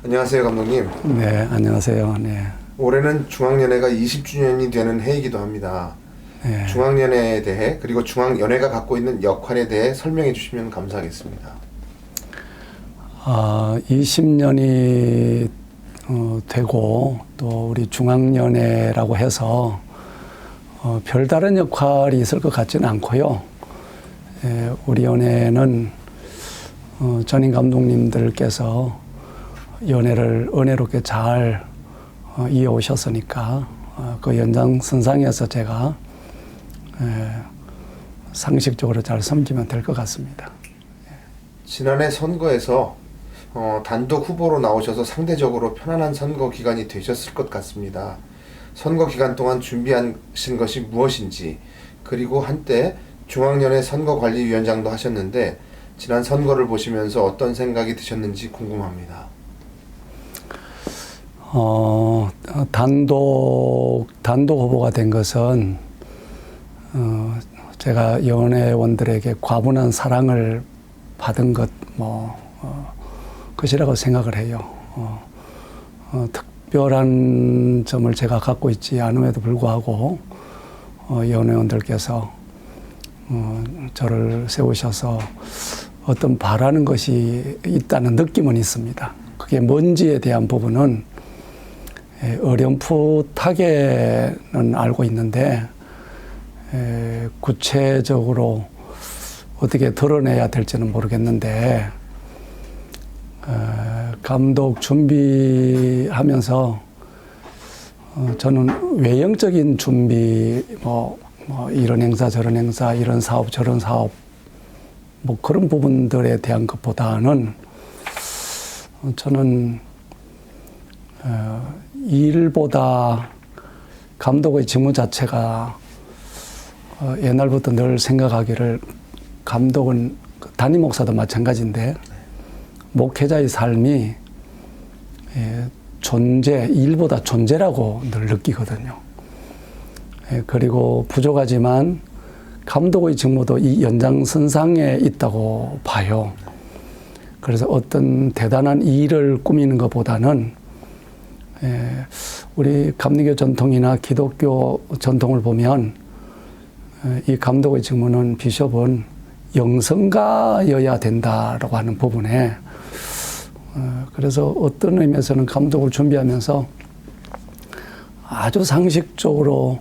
안녕하세요, 감독님. 네, 안녕하세요. 네. 올해는 중앙연예가 20주년이 되는 해이기도 합니다. 네. 중앙연예에 대해 그리고 중앙연예가 갖고 있는 역할에 대해 설명해 주시면 감사하겠습니다. 20년이 되고 또 우리 중앙연예라고 해서 별다른 역할이 있을 것 같지는 않고요. 우리 연예는 전임 감독님들께서 연예를 은혜롭게 잘 이어오셨으니까 그 연장선상에서 제가 상식적으로 잘 섬기면 될 것 같습니다. 지난해 선거에서 단독 후보로 나오셔서 상대적으로 편안한 선거 기간이 되셨을 것 같습니다. 선거 기간 동안 준비하신 것이 무엇인지, 그리고 한때 중앙연예 선거관리위원장도 하셨는데 지난 선거를 보시면서 어떤 생각이 드셨는지 궁금합니다. 단독 후보가 된 것은 제가 연예원들에게 과분한 사랑을 받은 것이라고 생각을 해요. 특별한 점을 제가 갖고 있지 않음에도 불구하고 연예원들께서 저를 세우셔서 어떤 바라는 것이 있다는 느낌은 있습니다. 그게 뭔지에 대한 부분은 어렴풋하게는 알고 있는데 구체적으로 어떻게 드러내야 될지는 모르겠는데 감독 준비하면서 저는 외형적인 준비 이런 행사 저런 행사 이런 사업 저런 사업 그런 부분들에 대한 것보다는 저는 일보다 감독의 직무 자체가 옛날부터 늘 생각하기를 감독은 담임 목사도 마찬가지인데 목회자의 삶이 일보다 존재라고 늘 느끼거든요. 그리고 부족하지만 감독의 직무도 이 연장선상에 있다고 봐요. 그래서 어떤 대단한 일을 꾸미는 것보다는 우리 감리교 전통이나 기독교 전통을 보면 이 감독의 직무는 비숍은 영성가여야 된다라고 하는 부분에 그래서 어떤 의미에서는 감독을 준비하면서 아주 상식적으로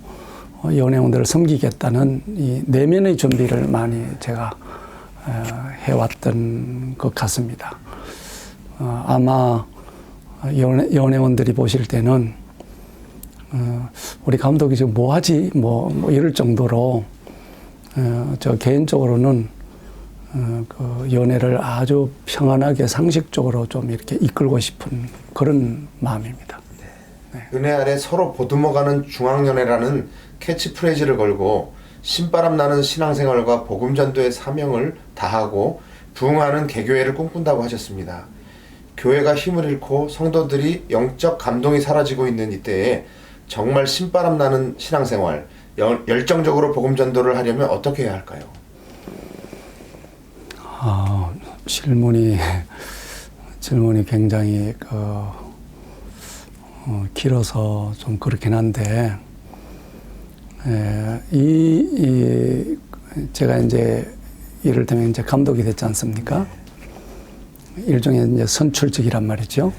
연예원들을 섬기겠다는 이 내면의 준비를 많이 제가 해왔던 것 같습니다. 아마 연예원들이 보실 때는 우리 감독이 지금 뭐하지? 이럴 정도로 저 개인적으로는 그 연예를 아주 평안하게 상식적으로 좀 이렇게 이끌고 싶은 그런 마음입니다. 네. 은혜 아래 서로 보듬어가는 중앙연예라는 캐치프레이즈를 걸고 신바람 나는 신앙생활과 복음전도의 사명을 다하고 부흥하는 개교회를 꿈꾼다고 하셨습니다. 교회가 힘을 잃고 성도들이 영적 감동이 사라지고 있는 이때에 정말 신바람 나는 신앙생활, 열정적으로 복음전도를 하려면 어떻게 해야 할까요? 질문이 굉장히 길어서 좀 그렇긴 한데 제가 이제 이를테면 이제 감독이 됐지 않습니까? 일종의 이제 선출직이란 말이죠.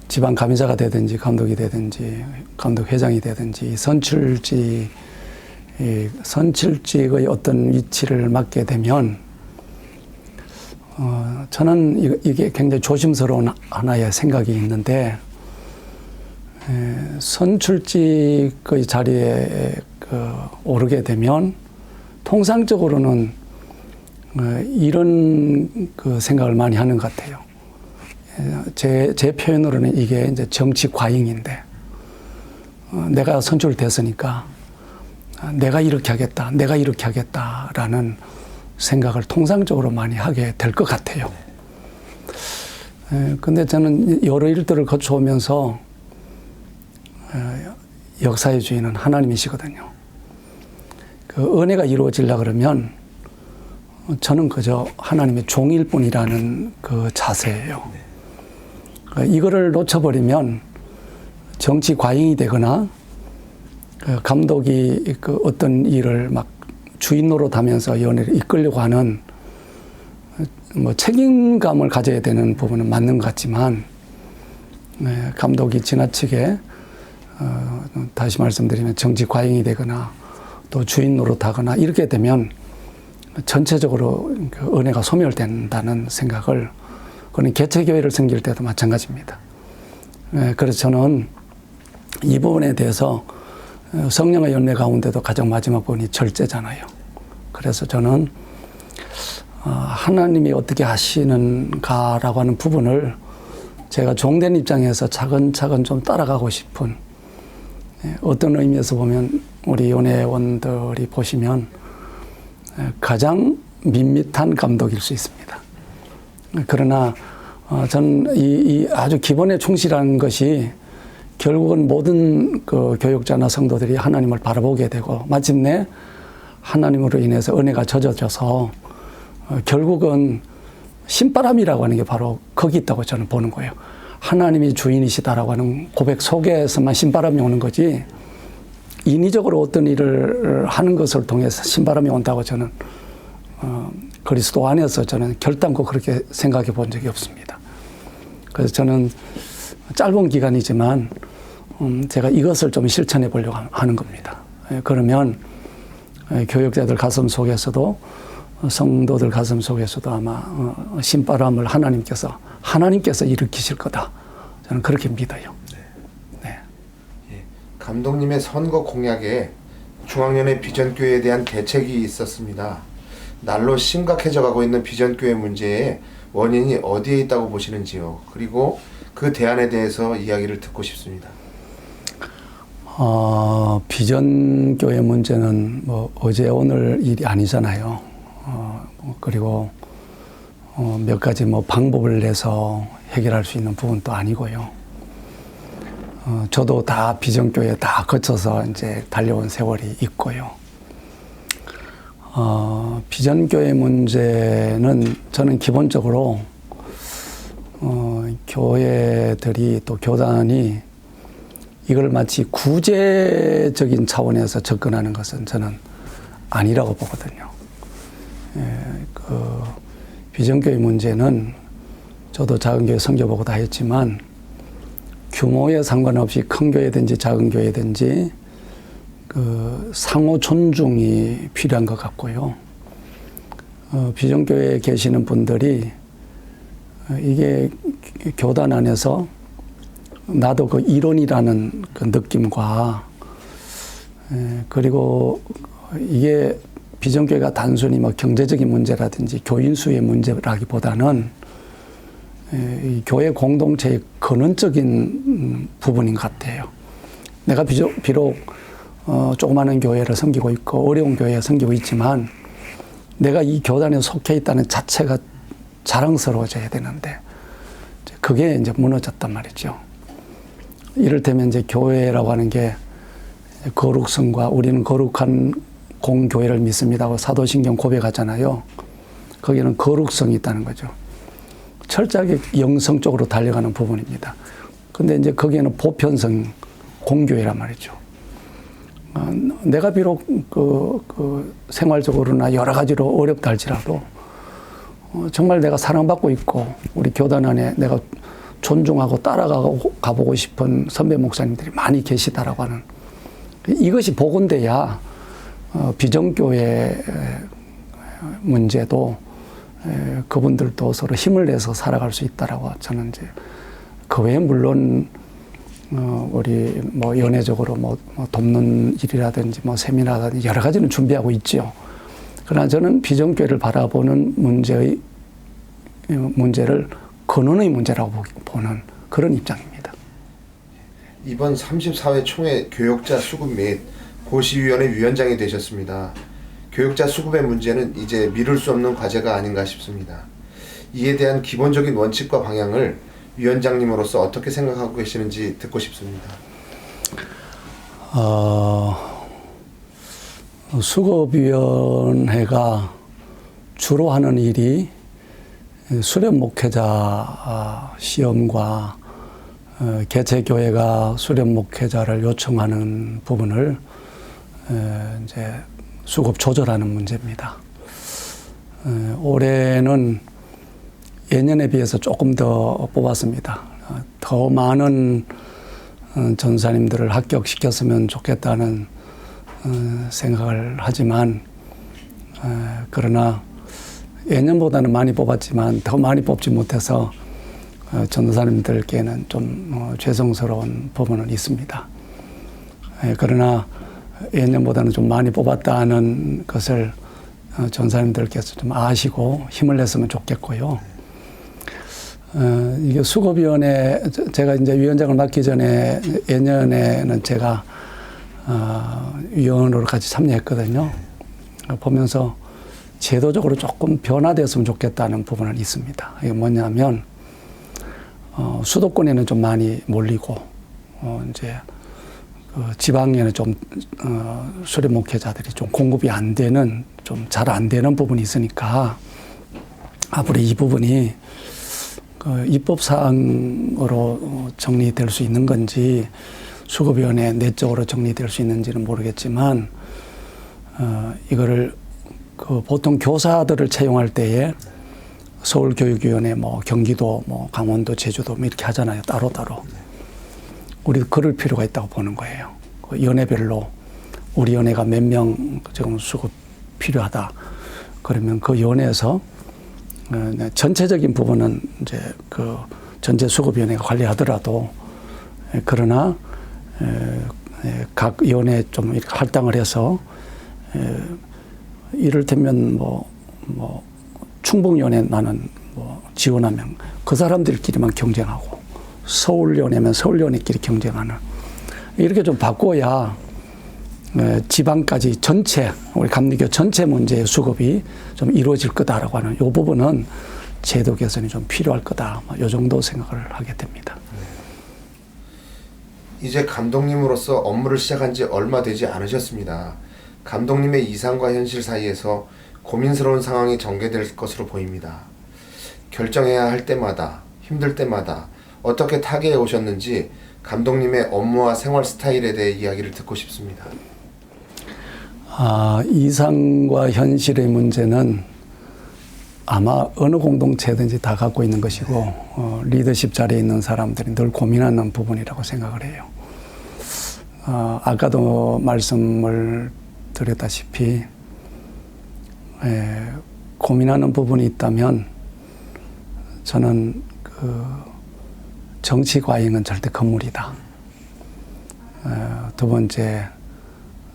지방 감의자가 되든지 감독이 되든지 감독 회장이 되든지 선출직의 어떤 위치를 맡게 되면 저는 이게 굉장히 조심스러운 하나의 생각이 있는데 선출직의 자리에 오르게 되면 통상적으로는 이런 생각을 많이 하는 것 같아요. 제 표현으로는 이게 이제 정치 과잉인데 내가 선출됐으니까 내가 이렇게 하겠다라는 생각을 통상적으로 많이 하게 될 것 같아요. 근데 저는 여러 일들을 거쳐오면서 역사의 주인은 하나님이시거든요. 그 은혜가 이루어지려고 그러면 저는 그저 하나님의 종일 뿐이라는 그 자세예요. 이거를 놓쳐버리면 정치 과잉이 되거나 감독이 그 어떤 일을 막 주인 노릇하면서 연애를 이끌려고 하는 뭐 책임감을 가져야 되는 부분은 맞는 것 같지만 감독이 지나치게 다시 말씀드리면 정치 과잉이 되거나 또 주인 노릇하거나 이렇게 되면 전체적으로 그 은혜가 소멸된다는 생각을 그는 개체교회를 섬길 때도 마찬가지입니다. 그래서 저는 이 부분에 대해서 성령의 연례 가운데도 가장 마지막 부분이 절제잖아요. 그래서 저는 하나님이 어떻게 하시는가라고 하는 부분을 제가 종된 입장에서 차근차근 좀 따라가고 싶은, 어떤 의미에서 보면 우리 연회원들이 보시면 가장 밋밋한 감독일 수 있습니다. 그러나 저는 이 아주 기본에 충실한 것이 결국은 모든 그 교육자나 성도들이 하나님을 바라보게 되고 마침내 하나님으로 인해서 은혜가 젖어져서 결국은 신바람이라고 하는 게 바로 거기 있다고 저는 보는 거예요. 하나님이 주인이시다라고 하는 고백 속에서만 신바람이 오는 거지, 인위적으로 어떤 일을 하는 것을 통해서 신바람이 온다고 저는 그리스도 안에서 저는 결단코 그렇게 생각해 본 적이 없습니다. 그래서 저는 짧은 기간이지만 제가 이것을 좀 실천해 보려고 하는 겁니다. 그러면 교육자들 가슴 속에서도 성도들 가슴 속에서도 아마 신바람을 하나님께서 일으키실 거다. 저는 그렇게 믿어요. 네. 예. 감독님의 선거 공약에 중앙연회 비전교회에 대한 대책이 있었습니다. 날로 심각해져 가고 있는 비전교회 문제의 원인이 어디에 있다고 보시는지요? 그리고 그 대안에 대해서 이야기를 듣고 싶습니다. 비전교회 문제는 뭐 어제 오늘 일이 아니잖아요. 그리고 몇 가지 뭐 방법을 내서 해결할 수 있는 부분도 아니고요. 저도 다 비전교회 다 거쳐서 이제 달려온 세월이 있고요. 비전교회 문제는 저는 기본적으로 교회들이 또 교단이 이걸 마치 구제적인 차원에서 접근하는 것은 저는 아니라고 보거든요. 그 비전교회 문제는 저도 작은 교회 섬겨보고 다 했지만 규모에 상관없이 큰 교회든지 작은 교회든지 그 상호 존중이 필요한 것 같고요. 비전교회에 계시는 분들이 이게 교단 안에서 나도 그 일원이라는 그 느낌과 그리고 이게 비전교회가 단순히 뭐 경제적인 문제라든지 교인 수의 문제라기보다는 이 교회 공동체의 근원적인 부분인 것 같아요. 내가 비록 조그마한 교회를 섬기고 있고 어려운 교회에 섬기고 있지만 내가 이 교단에 속해 있다는 자체가 자랑스러워져야 되는데 그게 이제 무너졌단 말이죠. 이를테면 이제 교회라고 하는 게 거룩성과 우리는 거룩한 공교회를 믿습니다고 사도신경 고백하잖아요. 거기는 거룩성이 있다는 거죠. 철저하게 영성적으로 달려가는 부분입니다. 근데 이제 거기에는 보편성 공교회란 말이죠. 내가 비록 생활적으로나 여러 가지로 어렵다 할지라도 정말 내가 사랑받고 있고 우리 교단 안에 내가 존중하고 따라가보고 싶은 선배 목사님들이 많이 계시다라고 하는 이것이 복원돼야 비전교회 문제도 그분들도 서로 힘을 내서 살아갈 수 있다라고 저는 이제 그 외에 물론 우리 뭐 연애적으로 뭐 돕는 일이라든지 뭐 세미나라든지 여러 가지는 준비하고 있죠. 그러나 저는 비전교회를 바라보는 문제를 근원의 문제라고 보는 그런 입장입니다. 이번 34회 총회 교육자 수급 및 고시위원회 위원장이 되셨습니다. 교육자 수급의 문제는 이제 미룰 수 없는 과제가 아닌가 싶습니다. 이에 대한 기본적인 원칙과 방향을 위원장님으로서 어떻게 생각하고 계시는지 듣고 싶습니다. 수급위원회가 주로 하는 일이 수련 목회자 시험과 개체교회가 수련 목회자를 요청하는 부분을 이제 수급 조절하는 문제입니다. 올해는 예년에 비해서 조금 더 뽑았습니다. 더 많은 전사님들을 합격시켰으면 좋겠다는 생각을 하지만 그러나 예년보다는 많이 뽑았지만 더 많이 뽑지 못해서 전도사님들께는 좀 죄송스러운 부분은 있습니다. 그러나 예년보다는 좀 많이 뽑았다는 것을 전사님들께서 좀 아시고 힘을 냈으면 좋겠고요. 이게 수급위원회, 제가 이제 위원장을 맡기 전에 예년에는 제가 위원으로 같이 참여했거든요. 보면서 제도적으로 조금 변화됐으면 좋겠다는 부분은 있습니다. 이게 뭐냐면 수도권에는 좀 많이 몰리고 이제 그 지방에는 좀 수련 목회자들이 좀 공급이 안 되는, 좀 잘 안 되는 부분이 있으니까 앞으로 이 부분이 그 입법 사항으로 정리될 수 있는 건지 수급위원회 내적으로 정리될 수 있는지는 모르겠지만 이거를 그 보통 교사들을 채용할 때에 서울교육위원회, 뭐 경기도, 뭐 강원도, 제주도 뭐 이렇게 하잖아요. 따로따로. 우리도 그럴 필요가 있다고 보는 거예요. 그 연회별로 우리 연회가 몇 명 지금 수급 필요하다. 그러면 그 연회에서 전체적인 부분은 이제 그 전체 수급위원회가 관리하더라도 그러나 각 연회 좀 이렇게 할당을 해서 이를테면 뭐 충북연회 나는 뭐 지원하면 그 사람들끼리만 경쟁하고 서울연회면 서울연회끼리 경쟁하는 이렇게 좀 바꿔야 지방까지 전체 우리 감리교 전체 문제의 수급이 좀 이루어질 거다라고 하는 이 부분은 제도 개선이 좀 필요할 거다. 이 정도 생각을 하게 됩니다. 이제 감독님으로서 업무를 시작한 지 얼마 되지 않으셨습니다. 감독님의 이상과 현실 사이에서 고민스러운 상황이 전개될 것으로 보입니다. 결정해야 할 때마다, 힘들 때마다 어떻게 타개해 오셨는지 감독님의 업무와 생활 스타일에 대해 이야기를 듣고 싶습니다. 이상과 현실의 문제는 아마 어느 공동체든지 다 갖고 있는 것이고 리더십 자리에 있는 사람들이 늘 고민하는 부분이라고 생각을 해요. 아까도 말씀을 드렸다시피 고민하는 부분이 있다면 저는 그 정치 과잉은 절대 건물이다. 두 번째,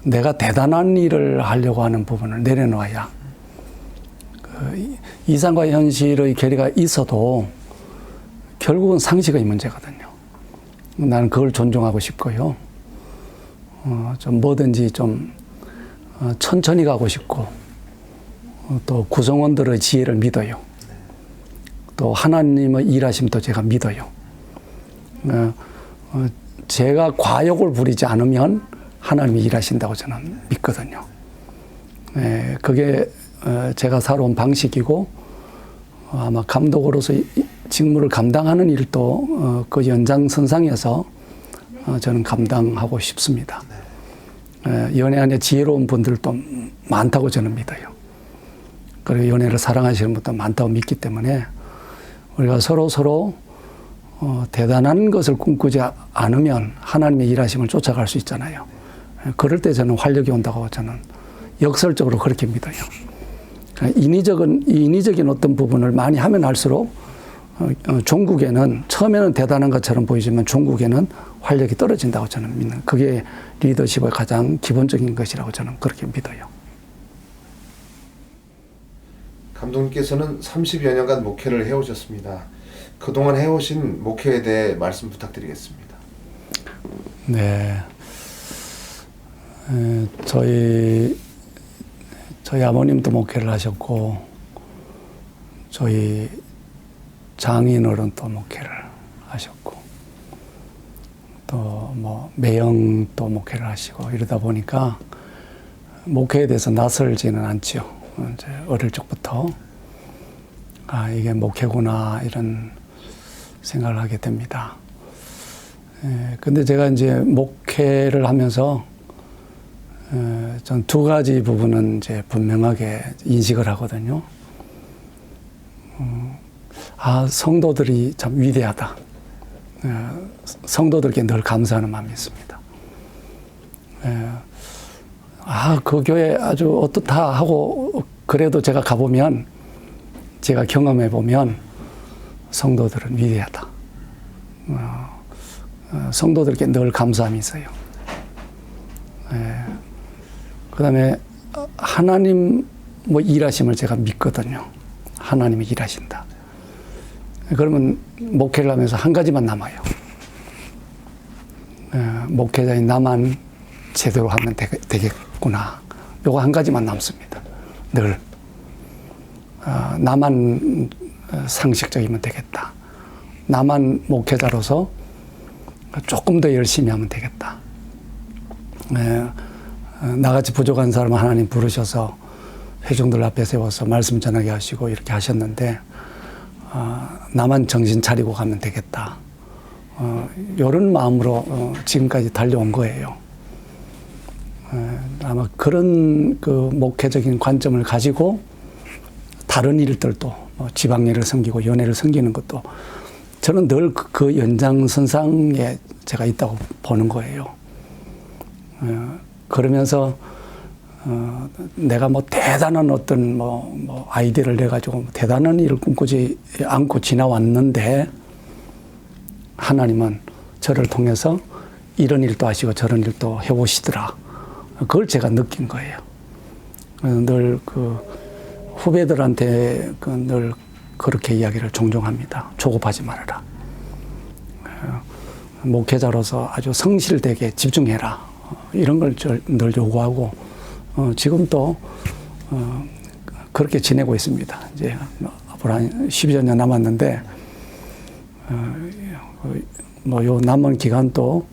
내가 대단한 일을 하려고 하는 부분을 내려놓아야 그 이상과 현실의 괴리가 있어도 결국은 상식의 문제거든요. 나는 그걸 존중하고 싶고요. 좀 뭐든지 좀 천천히 가고 싶고 또 구성원들의 지혜를 믿어요. 또 하나님의 일하심도 제가 믿어요. 제가 과욕을 부리지 않으면 하나님이 일하신다고 저는 믿거든요. 그게 제가 살아온 방식이고 아마 감독으로서 직무를 감당하는 일도 그 연장선상에서 저는 감당하고 싶습니다. 연애 안에 지혜로운 분들도 많다고 저는 믿어요. 그리고 연애를 사랑하시는 분도 많다고 믿기 때문에 우리가 서로 대단한 것을 꿈꾸지 않으면 하나님의 일하심을 쫓아갈 수 있잖아요. 그럴 때 저는 활력이 온다고 저는 역설적으로 그렇게 믿어요. 인위적인 어떤 부분을 많이 하면 할수록 종국에는 처음에는 대단한 것처럼 보이지만 종국에는 활력이 떨어진다고 저는 믿는, 그게 리더십의 가장 기본적인 것이라고 저는 그렇게 믿어요. 감독님께서는 30여 년간 목회를 해오셨습니다. 그동안 해오신 목회에 대해 말씀 부탁드리겠습니다. 네, 저희 아버님도 목회를 하셨고 저희 장인어른 또 목회를 하셨고 또 뭐 매형 또 목회를 하시고 이러다 보니까 목회에 대해서 낯설지는 않지요. 이제 어릴 적부터 아, 이게 목회구나, 이런 생각을 하게 됩니다. 근데 제가 이제 목회를 하면서, 전 두 가지 부분은 이제 분명하게 인식을 하거든요. 성도들이 참 위대하다. 성도들께 늘 감사하는 마음이 있습니다. 그 교회 아주 어떻다 하고, 그래도 제가 가보면, 제가 경험해 보면, 성도들은 위대하다. 성도들께 늘 감사함이 있어요. 그 다음에 하나님 일하심을 제가 믿거든요. 하나님이 일하신다. 그러면 목회를 하면서 한 가지만 남아요. 목회자인 나만 제대로 하면 되겠구나. 요거 한 가지만 남습니다. 늘. 나만 상식적이면 되겠다. 나만 목회자로서 조금 더 열심히 하면 되겠다. 나같이 부족한 사람 하나님 부르셔서 회중들 앞에 세워서 말씀 전하게 하시고 이렇게 하셨는데, 나만 정신 차리고 가면 되겠다. 이런 마음으로 지금까지 달려온 거예요. 아마 그런 그 목회적인 관점을 가지고 다른 일들도 지방일을 섬기고 연회를 섬기는 것도 저는 늘 그 연장선상에 제가 있다고 보는 거예요. 그러면서 내가 대단한 어떤 아이디어를 내가지고 대단한 일을 꿈꾸지 않고 지나왔는데, 하나님은 저를 통해서 이런 일도 하시고 저런 일도 해오시더라. 그걸 제가 느낀 거예요. 늘 후배들한테 늘 그렇게 이야기를 종종 합니다. 조급하지 말아라. 목회자로서 아주 성실되게 집중해라. 이런 걸 늘 요구하고, 지금도 그렇게 지내고 있습니다. 이제 앞으로 한 12여 년 남았는데, 요 남은 기간도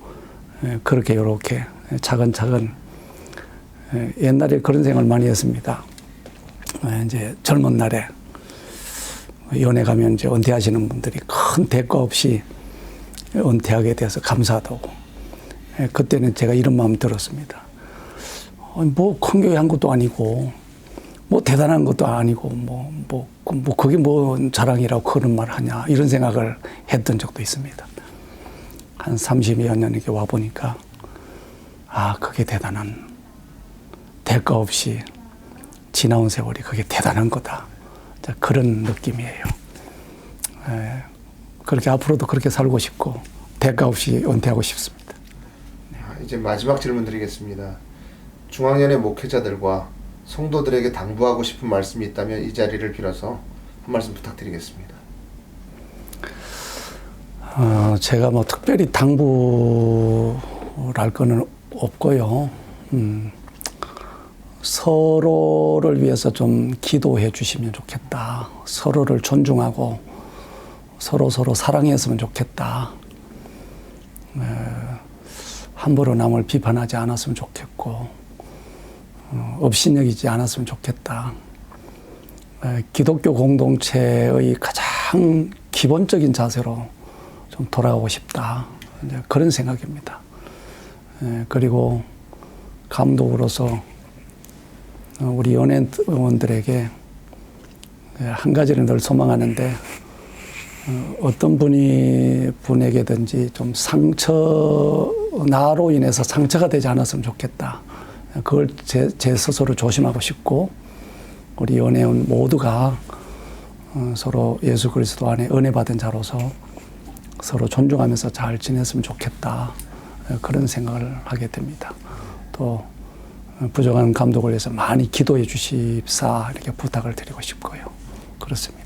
그렇게 요렇게 차근차근, 옛날에 그런 생각을 많이 했습니다. 이제 젊은 날에 연애 가면 이제 은퇴하시는 분들이 큰 대가 없이 은퇴하게 돼서 감사하다고. 그때는 제가 이런 마음이 들었습니다. 큰 교회 한 것도 아니고, 대단한 것도 아니고, 그게 자랑이라고 그런 말 하냐, 이런 생각을 했던 적도 있습니다. 한 30여 년 이렇게 와보니까, 그게 대단한, 대가 없이 지나온 세월이 그게 대단한 거다. 그런 느낌이에요. 그렇게 앞으로도 그렇게 살고 싶고, 대가 없이 은퇴하고 싶습니다. 이제 마지막 질문 드리겠습니다. 중앙연의 목회자들과 성도들에게 당부하고 싶은 말씀이 있다면 이 자리를 빌어서 한 말씀 부탁드리겠습니다. 제가 특별히 당부랄 거는 없고요. 서로를 위해서 좀 기도해 주시면 좋겠다. 서로를 존중하고 서로 사랑했으면 좋겠다. 함부로 남을 비판하지 않았으면 좋겠고, 업신여기지 않았으면 좋겠다. 기독교 공동체의 가장 기본적인 자세로 좀 돌아가고 싶다. 이제 그런 생각입니다. 그리고 감독으로서 우리 연예인들에게 한 가지를 늘 소망하는데, 어떤 분에게든지 좀 나로 인해서 상처가 되지 않았으면 좋겠다. 그걸 제 스스로 조심하고 싶고, 우리 연예인 모두가 서로 예수 그리스도 안에 은혜 받은 자로서 서로 존중하면서 잘 지냈으면 좋겠다. 그런 생각을 하게 됩니다. 또 부족한 감독을 위해서 많이 기도해 주십사, 이렇게 부탁을 드리고 싶고요. 그렇습니다.